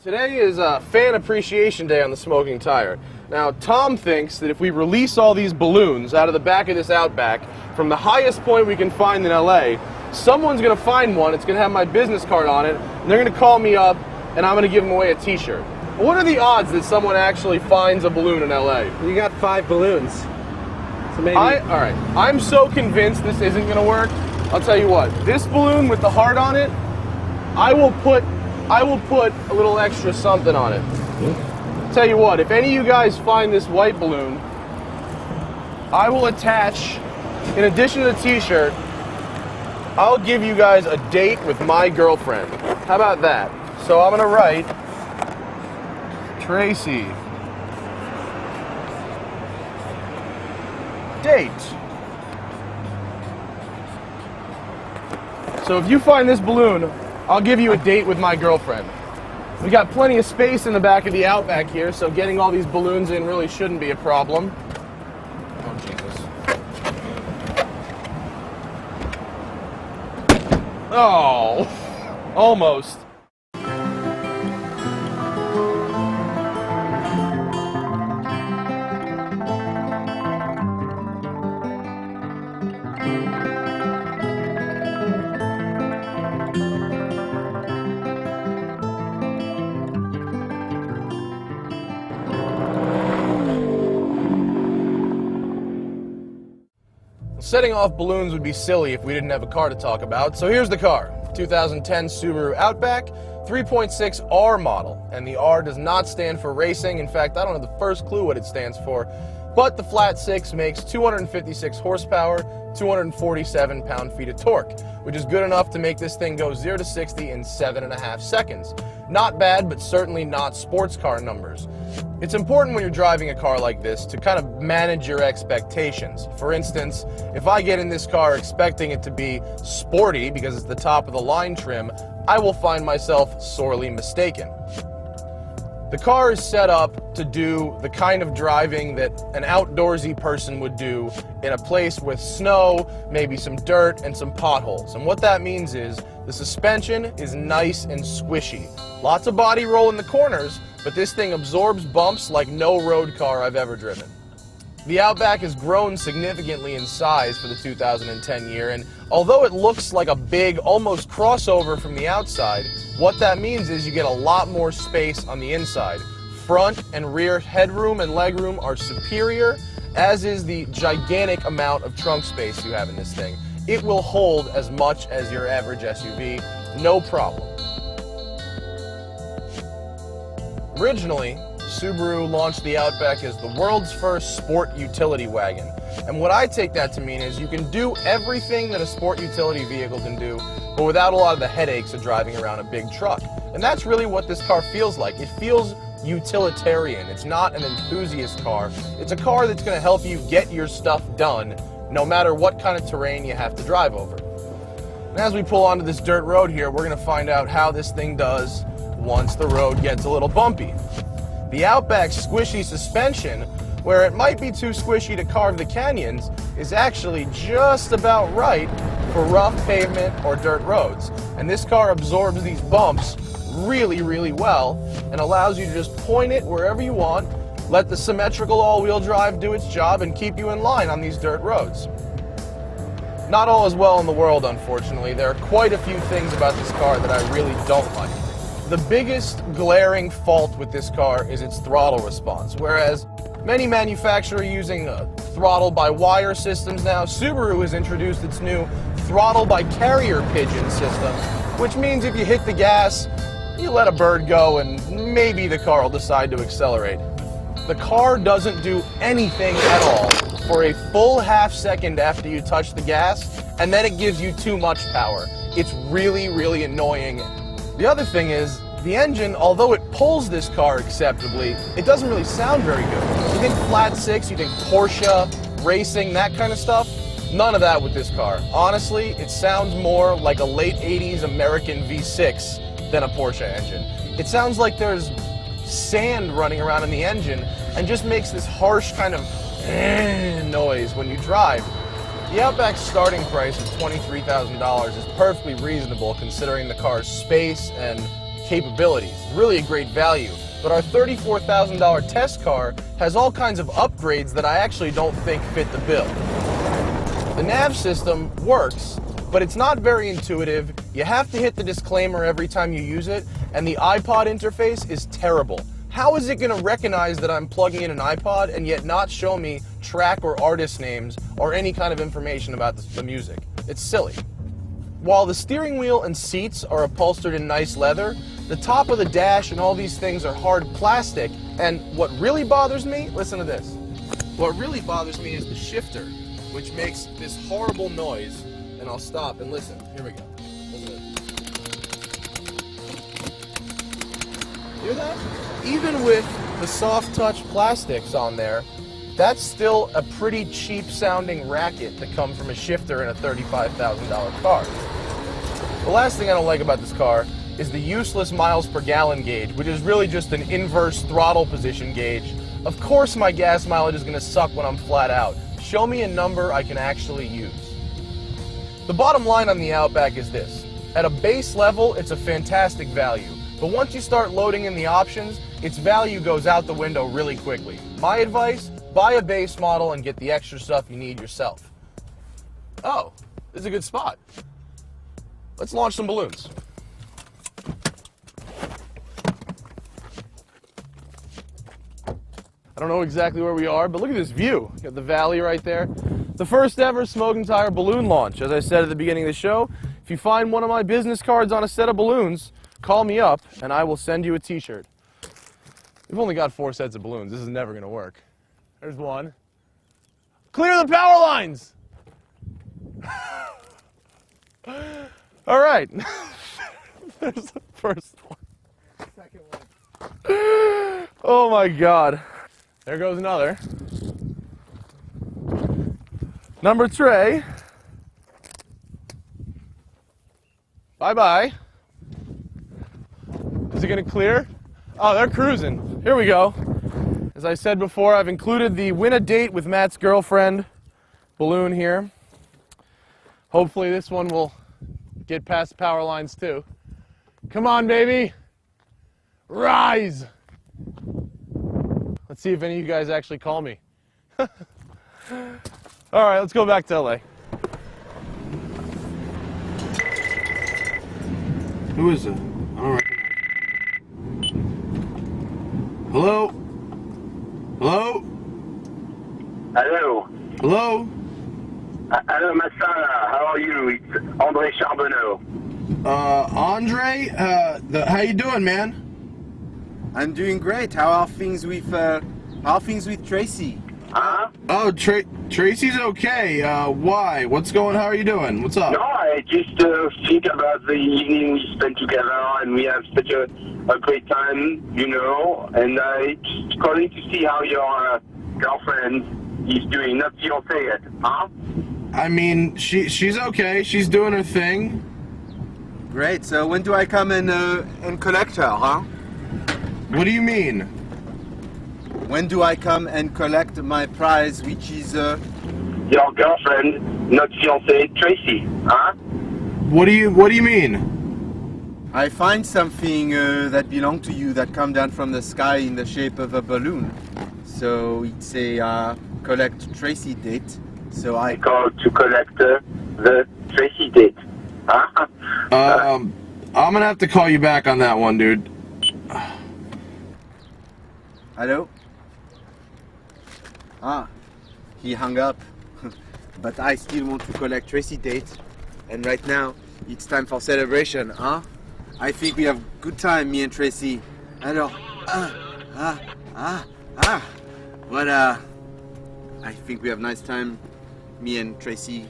Today is Fan Appreciation Day on the Smoking Tire. Now, Tom thinks that if we release all these balloons out of the back of this Outback from the highest point we can find in LA, someone's going to find one, it's going to have my business card on it, and they're going to call me up, and I'm going to give them away a t-shirt. What are the odds that someone actually finds a balloon in LA? You got 5 balloons. So maybe... Alright, I'm so convinced this isn't going to work. I'll tell you what, this balloon with the heart on it, I will put a little extra something on it. Tell you what, if any of you guys find this white balloon, I will attach, in addition to the t-shirt, I'll give you guys a date with my girlfriend. How about that? So I'm gonna write, Tracy, date. So if you find this balloon, I'll give you a date with my girlfriend. We got plenty of space in the back of the Outback here, so getting all these balloons in really shouldn't be a problem. Oh, Jesus. Oh, almost. Setting off balloons would be silly if we didn't have a car to talk about, so here's the car. 2010 Subaru Outback, 3.6 R model, and the R does not stand for racing. In fact, I don't have the first clue what it stands for, but the flat 6 makes 256 horsepower, 247 pound-feet of torque, which is good enough to make this thing go 0 to 60 in 7.5 seconds. Not bad, but certainly not sports car numbers. It's important when you're driving a car like this to kind of manage your expectations. For instance, if I get in this car expecting it to be sporty because it's the top of the line trim, I will find myself sorely mistaken. The car is set up to do the kind of driving that an outdoorsy person would do in a place with snow, maybe some dirt, and some potholes. And what that means is the suspension is nice and squishy. Lots of body roll in the corners, but this thing absorbs bumps like no road car I've ever driven. The Outback has grown significantly in size for the 2010 year, and although it looks like a big, almost crossover from the outside, what that means is you get a lot more space on the inside. Front and rear headroom and legroom are superior, as is the gigantic amount of trunk space you have in this thing. It will hold as much as your average SUV, no problem. Originally, Subaru launched the Outback as the world's first sport utility wagon. And what I take that to mean is you can do everything that a sport utility vehicle can do, but without a lot of the headaches of driving around a big truck. And that's really what this car feels like. It feels utilitarian. It's not an enthusiast car. It's a car that's going to help you get your stuff done, no matter what kind of terrain you have to drive over. And as we pull onto this dirt road here, we're going to find out how this thing does once the road gets a little bumpy. The Outback's squishy suspension, where it might be too squishy to carve the canyons, is actually just about right for rough pavement or dirt roads. And this car absorbs these bumps really, really well and allows you to just point it wherever you want, let the symmetrical all-wheel drive do its job, and keep you in line on these dirt roads. Not all is well in the world, unfortunately. There are quite a few things about this car that I really don't like. The biggest glaring fault with this car is its throttle response. Whereas many manufacturers are using throttle-by-wire systems now, Subaru has introduced its new throttle-by-carrier pigeon system, which means if you hit the gas, you let a bird go and maybe the car will decide to accelerate. The car doesn't do anything at all for a full half second after you touch the gas, and then it gives you too much power. It's really, really annoying. The other thing is, the engine, although it pulls this car acceptably, it doesn't really sound very good. You think flat 6, you think Porsche, racing, that kind of stuff? None of that with this car. Honestly, it sounds more like a late 80s American V6 than a Porsche engine. It sounds like there's sand running around in the engine and just makes this harsh kind of noise when you drive. The Outback's starting price of $23,000 is perfectly reasonable considering the car's space and capabilities, really a great value. But our $34,000 test car has all kinds of upgrades that I actually don't think fit the bill. The nav system works, but it's not very intuitive. You have to hit the disclaimer every time you use it, and the iPod interface is terrible. How is it going to recognize that I'm plugging in an iPod and yet not show me track or artist names or any kind of information about the music? It's silly. While the steering wheel and seats are upholstered in nice leather, the top of the dash and all these things are hard plastic, and what really bothers me, listen to this. What really bothers me is the shifter, which makes this horrible noise, and I'll stop and listen. Here we go. Listen to this. Hear that? Even with the soft touch plastics on there, that's still a pretty cheap sounding racket to come from a shifter in a $35,000 car. The last thing I don't like about this car is the useless miles per gallon gauge, which is really just an inverse throttle position gauge. Of course my gas mileage is going to suck when I'm flat out. Show me a number I can actually use. The bottom line on the Outback is this. At a base level, it's a fantastic value. But once you start loading in the options, its value goes out the window really quickly. My advice, buy a base model and get the extra stuff you need yourself. Oh, this is a good spot. Let's launch some balloons. I don't know exactly where we are, but look at this view. You got the valley right there. The first ever Smoking Tire balloon launch. As I said at the beginning of the show, if you find one of my business cards on a set of balloons, call me up and I will send you a t-shirt. We've only got 4 sets of balloons. This is never going to work. There's one. Clear the power lines! All right. There's the first one. Second one. Oh my God. There goes another. Number 3. Bye-bye. Is it going to clear? Oh, they're cruising. Here we go. As I said before, I've included the Win a Date with Matt's Girlfriend balloon here. Hopefully this one will get past the power lines too. Come on, baby. Rise. Let's see if any of you guys actually call me. All right, let's go back to LA. Who is it? I don't recognize. Hello? Hello? Hello. Hello? Hello, Masala. How are you? It's Andre Charbonneau. Andre? How you doing, man? I'm doing great. How are things with Tracy? Huh? Oh, Tracy's okay. Why? How are you doing? What's up? No, I just think about the evening we spent together, and we have such a great time, you know. And I just calling to see how your girlfriend is doing. Not fiancé yet, huh? I mean, she's okay. She's doing her thing. Great. So when do I come and collect her, huh? What do you mean? When do I come and collect my prize, which is Your girlfriend, not fiancé, Tracy, huh? What do you mean? I find something that belongs to you that come down from the sky in the shape of a balloon. So it's a collect Tracy date. So I Called to collect the Tracy date, huh? I'm gonna have to call you back on that one, dude. Hello? Ah, he hung up. But I still want to collect Tracy date. And right now, it's time for celebration, huh? I think we have good time, me and Tracy. Alors, Well, I think we have nice time, me and Tracy.